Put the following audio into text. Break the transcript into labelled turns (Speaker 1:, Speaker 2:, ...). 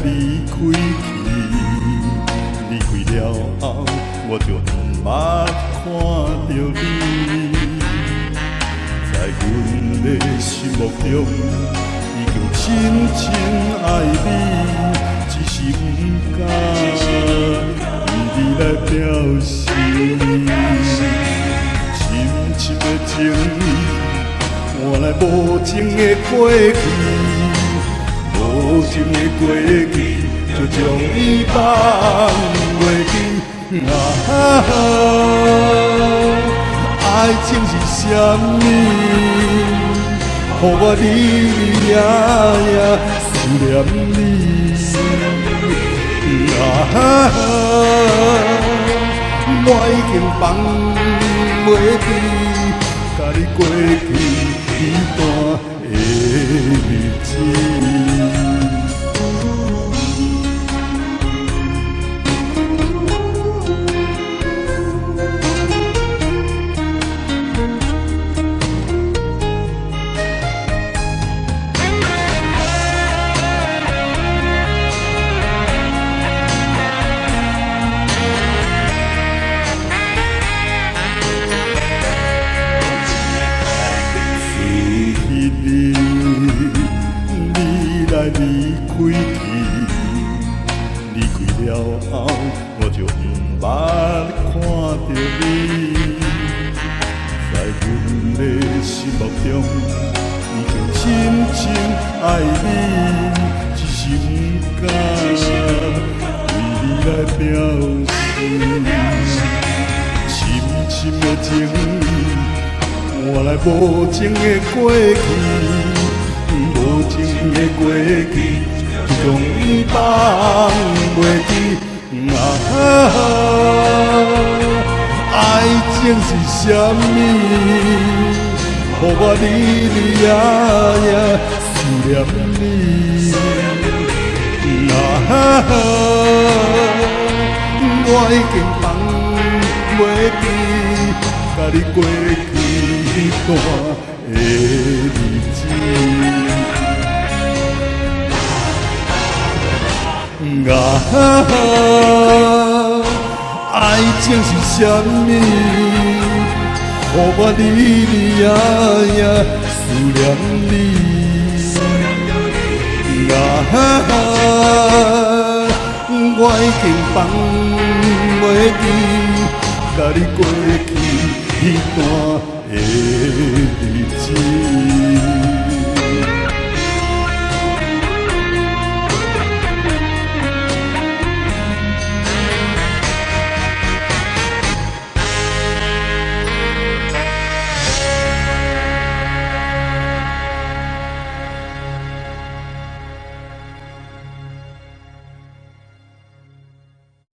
Speaker 1: 离开去，离开了后，我就不捌看到你。在阮的心目中，已经深深爱你，只是不敢为你来表示。深深的情意，换来无情的过去。无情的过去，就将伊放袂记。爱情是啥物？予我日日夜夜思念你。我已经放袂记，甲你过去彼段的日子。离开去，离开了后，我就不捌看到你。在阮的心目中，已经深深爱你，只是不敢为你来表示。深深的情意，换来无情的过去。无情的过去，就将伊放袂记。爱情是啥物？予我日日夜夜思念你。我已经放袂记，甲你过去迄段的日子。爱情是啥物？予我日日夜夜思念你。我已经放袂记，甲你过去迄段的